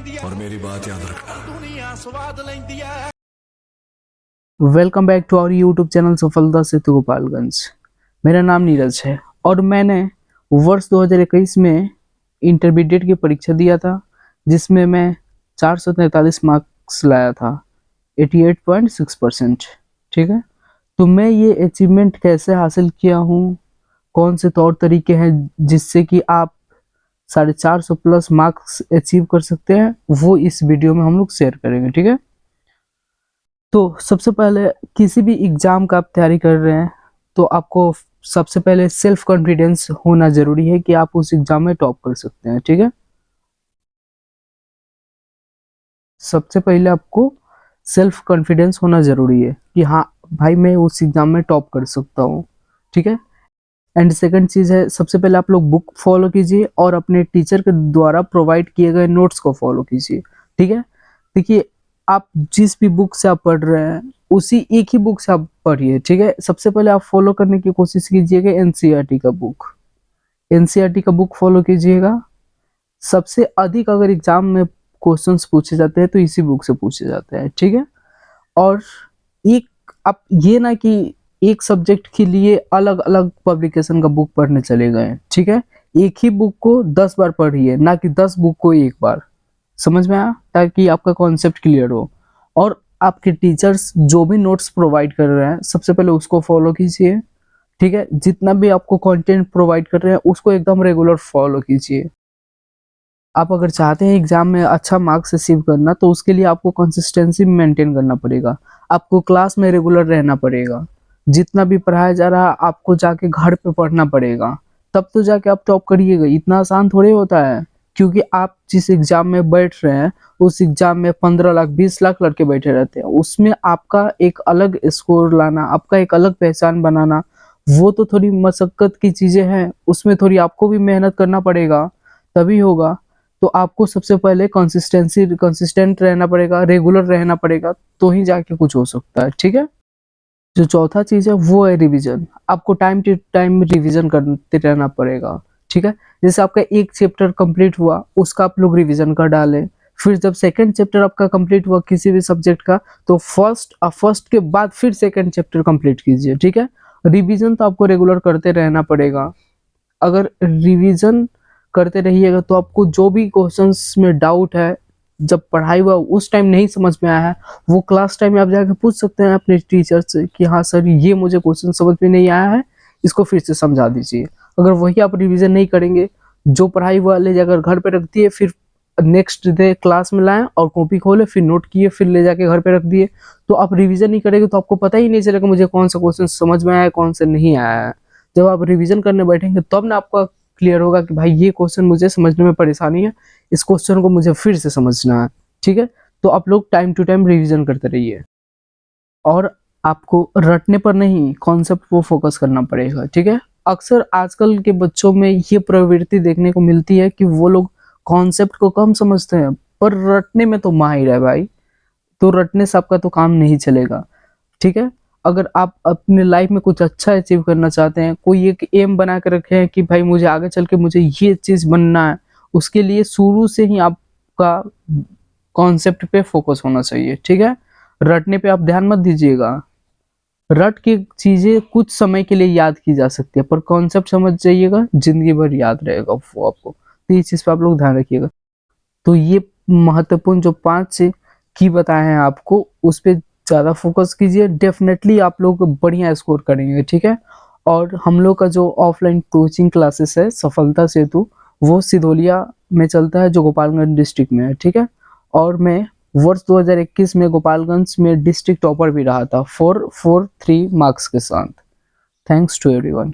और मेरी बात याद रखना। Welcome back to our YouTube channel Safalta Setu Gopalganj. मेरा नाम नीरज है और मैंने वर्ष 2021 में इंटरमीडिएट की परीक्षा दिया था, जिसमें मैं 443 मार्क्स लाया था, 88.6%। ठीक है, तो मैं ये अचीवमेंट कैसे हासिल किया हूँ, कौन से तौर तरीके हैं जिससे कि आप 450 प्लस मार्क्स अचीव कर सकते हैं, वो इस वीडियो में हम लोग शेयर करेंगे। ठीक है, तो सबसे पहले किसी भी एग्जाम का आप तैयारी कर रहे हैं तो आपको सबसे पहले सेल्फ कॉन्फिडेंस होना जरूरी है कि आप उस एग्जाम में टॉप कर सकते हैं। ठीक है, सबसे पहले आपको सेल्फ कॉन्फिडेंस होना जरूरी है कि हाँ भाई मैं उस एग्जाम में टॉप कर सकता हूँ। ठीक है, एंड सेकंड चीज है, सबसे पहले आप लोग बुक फॉलो कीजिए और अपने टीचर के द्वारा प्रोवाइड किए गए नोट्स को फॉलो कीजिए। ठीक है, देखिए आप जिस भी बुक से आप पढ़ रहे हैं उसी एक ही बुक से आप पढ़िए। ठीक है, सबसे पहले आप फॉलो करने की कोशिश कीजिएगा एनसीईआरटी का बुक, एनसीईआरटी का बुक फॉलो कीजिएगा। सबसे अधिक अगर एग्जाम में क्वेश्चंस पूछे जाते हैं तो इसी बुक से पूछे जाते हैं। ठीक है, और एक आप ये ना कि एक सब्जेक्ट के लिए अलग अलग पब्लिकेशन का बुक पढ़ने चले गए। ठीक है, एक ही बुक को 10 बार पढ़िए, ना कि 10 बुक को एक बार। समझ में आया, ताकि आपका कॉन्सेप्ट क्लियर हो। और आपके टीचर्स जो भी नोट्स प्रोवाइड कर रहे हैं सबसे पहले उसको फॉलो कीजिए। ठीक है, जितना भी आपको कंटेंट प्रोवाइड कर रहे हैं उसको एकदम रेगुलर फॉलो कीजिए। आप अगर चाहते हैं एग्जाम में अच्छा मार्क्स अचीव करना तो उसके लिए आपको कंसिस्टेंसी मेंटेन करना पड़ेगा, आपको क्लास में रेगुलर रहना पड़ेगा, जितना भी पढ़ाया जा रहा है आपको जाके घर पे पढ़ना पड़ेगा, तब तो जाके आप टॉप करिएगा। इतना आसान थोड़ी होता है, क्योंकि आप जिस एग्जाम में बैठ रहे हैं उस एग्जाम में 15 लाख 20 लाख लड़के बैठे रहते हैं, उसमें आपका एक अलग स्कोर लाना, आपका एक अलग पहचान बनाना, वो तो थोड़ी मशक्कत की चीजें हैं, उसमें थोड़ी आपको भी मेहनत करना पड़ेगा, तभी होगा। तो आपको सबसे पहले कंसिस्टेंट रहना पड़ेगा, रेगुलर रहना पड़ेगा, तो ही जाके कुछ हो सकता है। ठीक है, जो चौथा चीज है वो है रिवीजन। आपको टाइम टू टाइम रिवीजन करते रहना पड़ेगा। ठीक है, जैसे आपका एक चैप्टर कंप्लीट हुआ उसका आप लोग रिवीजन कर डालें, फिर जब सेकंड चैप्टर आपका कंप्लीट हुआ किसी भी सब्जेक्ट का तो फर्स्ट के बाद फिर सेकंड चैप्टर कंप्लीट कीजिए। ठीक है, रिवीजन तो आपको रेगुलर करते रहना पड़ेगा। अगर रिवीजन करते रहिएगा तो आपको जो भी क्वेश्चंस में डाउट है, जब पढ़ाई हुआ उस टाइम नहीं समझ में आया है, वो क्लास टाइम में आप जाके पूछ सकते हैं अपने टीचर से कि हाँ सर ये मुझे क्वेश्चन समझ में नहीं आया है, इसको फिर से समझा दीजिए। अगर वही आप रिवीजन नहीं करेंगे, जो पढ़ाई हुआ ले जाकर घर पे रख दिए, फिर नेक्स्ट डे क्लास में लाएं और कॉपी खोले फिर नोट किए फिर ले जाके घर पे रख दिए, तो आप रिवीजन नहीं करेंगे तो आपको पता ही नहीं चलेगा मुझे कौन सा क्वेश्चन समझ में आया है कौन से नहीं आया है। जब आप रिवीजन करने बैठेंगे तब ना आपका क्लियर होगा कि भाई ये क्वेश्चन मुझे समझने में परेशानी है, इस क्वेश्चन को मुझे फिर से समझना है। ठीक है, तो आप लोग टाइम टू टाइम रिवीजन करते रहिए और आपको रटने पर नहीं कॉन्सेप्ट को फोकस करना पड़ेगा। ठीक है, अक्सर आजकल के बच्चों में ये प्रवृत्ति देखने को मिलती है कि वो लोग कॉन्सेप्ट को कम समझते हैं पर रटने में तो माहिर है भाई, तो रटने से आपका तो काम नहीं चलेगा। ठीक है, अगर आप अपने लाइफ में कुछ अच्छा अचीव करना चाहते हैं, कोई एक एम बना के रखे हैं कि भाई मुझे आगे चल के मुझे ये चीज बनना है, उसके लिए शुरू से ही आपका कॉन्सेप्ट पे फोकस होना चाहिए। ठीक है, रटने पे आप ध्यान मत दीजिएगा। रट के चीजें कुछ समय के लिए याद की जा सकती है पर कॉन्सेप्ट समझ जाइएगा जिंदगी भर याद रहेगा वो आपको, तो ये चीज पे आप लोग ध्यान रखिएगा। तो ये महत्वपूर्ण जो 5 की बताए हैं आपको, उस पे ज़्यादा फोकस कीजिए, डेफिनेटली आप लोग बढ़िया स्कोर करेंगे। ठीक है, और हम लोग का जो ऑफलाइन कोचिंग क्लासेस है सफलता सेतु, वो सिधोलिया में चलता है जो गोपालगंज डिस्ट्रिक्ट में है। ठीक है, और मैं वर्ष 2021 में गोपालगंज में डिस्ट्रिक्ट टॉपर भी रहा था 443 मार्क्स के साथ। Thanks to everyone.